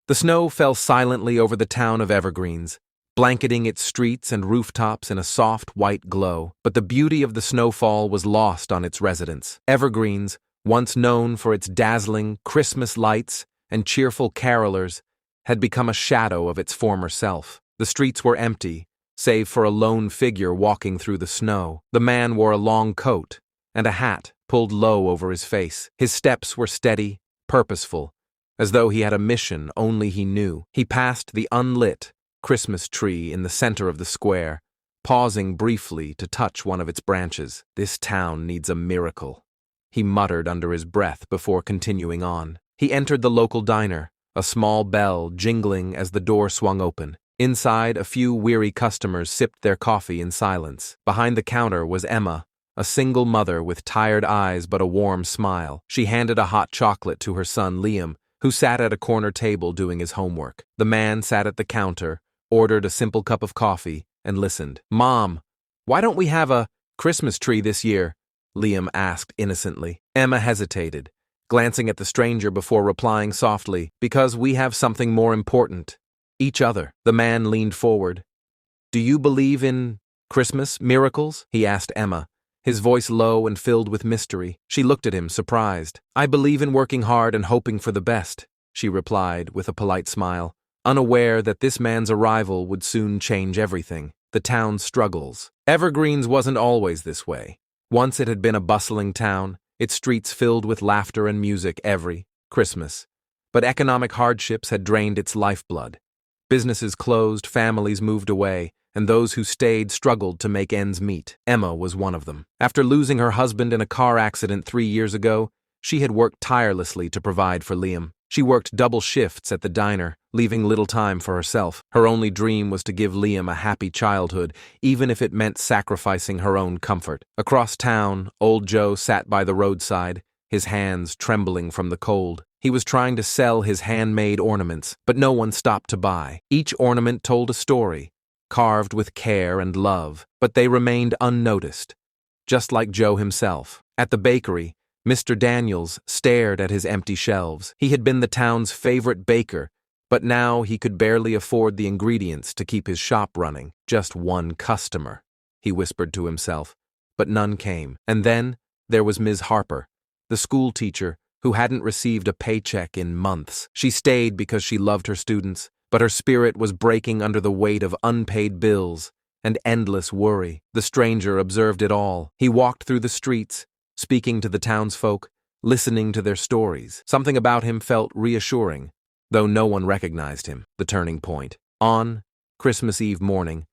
The snow fell silently over the town of Evergreens, blanketing its streets and rooftops in a soft white glow, but the beauty of the snowfall was lost on its residents. Evergreens, once known for its dazzling Christmas lights and cheerful carolers, had become a shadow of its former self. The streets were empty, save for a lone figure walking through the snow. The man wore a long coat and a hat pulled low over his face. His steps were steady, purposeful, as though he had a mission only he knew. He passed the unlit Christmas tree in the center of the square, pausing briefly to touch one of its branches. "This town needs a miracle," he muttered under his breath before continuing on. He entered the local diner, a small bell jingling as the door swung open. Inside, a few weary customers sipped their coffee in silence. Behind the counter was Emma, a single mother with tired eyes but a warm smile. She handed a hot chocolate to her son Liam, who sat at a corner table doing his homework. The man sat at the counter, ordered a simple cup of coffee, and listened. "Mom, why don't we have a Christmas tree this year?" Liam asked innocently. Emma hesitated, glancing at the stranger before replying softly, "Because we have something more important. Each other." The man leaned forward. "Do you believe in Christmas miracles?" he asked Emma, his voice low and filled with mystery. She looked at him, surprised. "I believe in working hard and hoping for the best," she replied with a polite smile, unaware that this man's arrival would soon change everything. The town's struggles. Evergreens wasn't always this way. Once it had been a bustling town, its streets filled with laughter and music every Christmas. But economic hardships had drained its lifeblood. Businesses closed, families moved away, and those who stayed struggled to make ends meet. Emma was one of them. After losing her husband in a car accident 3 years ago, she had worked tirelessly to provide for Liam. She worked double shifts at the diner, leaving little time for herself. Her only dream was to give Liam a happy childhood, even if it meant sacrificing her own comfort. Across town, old Joe sat by the roadside, his hands trembling from the cold. He was trying to sell his handmade ornaments, but no one stopped to buy. Each ornament told a story, carved with care and love, but they remained unnoticed, just like Joe himself. At the bakery, Mr. Daniels stared at his empty shelves. He had been the town's favorite baker, but now he could barely afford the ingredients to keep his shop running. "Just one customer," he whispered to himself, but none came. And then there was Ms. Harper, the school teacher who hadn't received a paycheck in months. She stayed because she loved her students, but her spirit was breaking under the weight of unpaid bills and endless worry. The stranger observed it all. He walked through the streets, speaking to the townsfolk, listening to their stories. Something about him felt reassuring, though no one recognized him. The turning point. On Christmas Eve morning,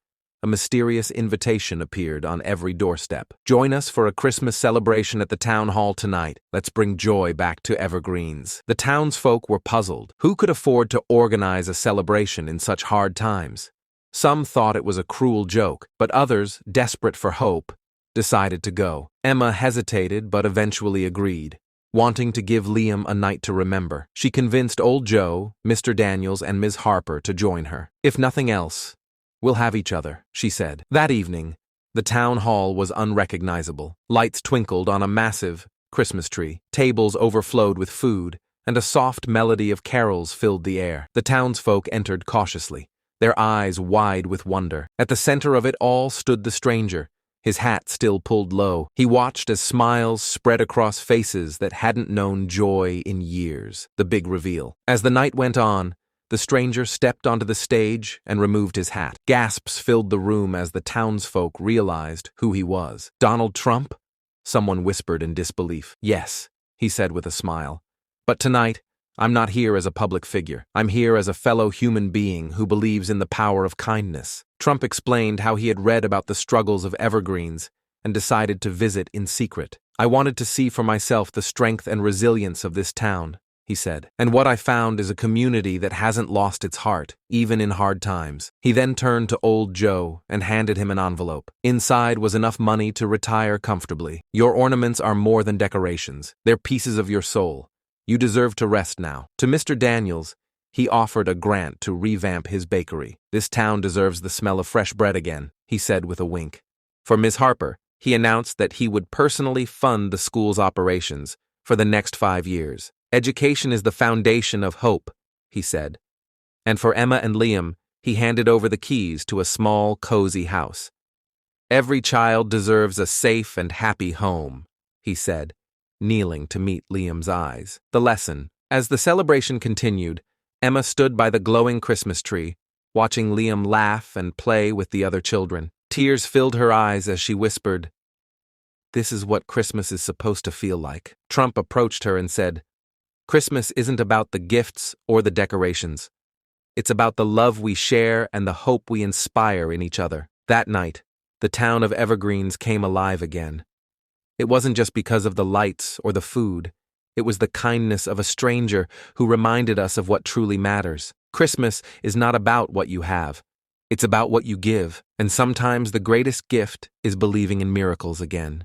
a mysterious invitation appeared on every doorstep. "Join us for a Christmas celebration at the town hall tonight. Let's bring joy back to Evergreens." The townsfolk were puzzled. Who could afford to organize a celebration in such hard times? Some thought it was a cruel joke, but others, desperate for hope, decided to go. Emma hesitated but eventually agreed, wanting to give Liam a night to remember. She convinced old Joe, Mr. Daniels, and Ms. Harper to join her. "If nothing else, we'll have each other," she said. That evening, the town hall was unrecognizable. Lights twinkled on a massive Christmas tree. Tables overflowed with food, and a soft melody of carols filled the air. The townsfolk entered cautiously, their eyes wide with wonder. At the center of it all stood the stranger, his hat still pulled low. He watched as smiles spread across faces that hadn't known joy in years. The big reveal. As the night went on, the stranger stepped onto the stage and removed his hat. Gasps filled the room as the townsfolk realized who he was. "Donald Trump?" someone whispered in disbelief. "Yes," he said with a smile. "But tonight, I'm not here as a public figure. I'm here as a fellow human being who believes in the power of kindness." Trump explained how he had read about the struggles of Evergreens and decided to visit in secret. "I wanted to see for myself the strength and resilience of this town," he said. "And what I found is a community that hasn't lost its heart, even in hard times." He then turned to old Joe and handed him an envelope. Inside was enough money to retire comfortably. "Your ornaments are more than decorations. They're pieces of your soul. You deserve to rest now." To Mr. Daniels, he offered a grant to revamp his bakery. "This town deserves the smell of fresh bread again," he said with a wink. For Ms. Harper, he announced that he would personally fund the school's operations for the next 5 years. "Education is the foundation of hope," he said, And for Emma and Liam, he handed over the keys to a small, cozy house. "Every child deserves a safe and happy home," he said, kneeling to meet Liam's eyes. The lesson. As the celebration continued, Emma stood by the glowing Christmas tree, watching Liam laugh and play with the other children. Tears filled her eyes as she whispered, "This is what Christmas is supposed to feel like." Trump approached her and said, "Christmas isn't about the gifts or the decorations. It's about the love we share and the hope we inspire in each other." That night, the town of Evergreens came alive again. It wasn't just because of the lights or the food. It was the kindness of a stranger who reminded us of what truly matters. Christmas is not about what you have. It's about what you give, and sometimes the greatest gift is believing in miracles again.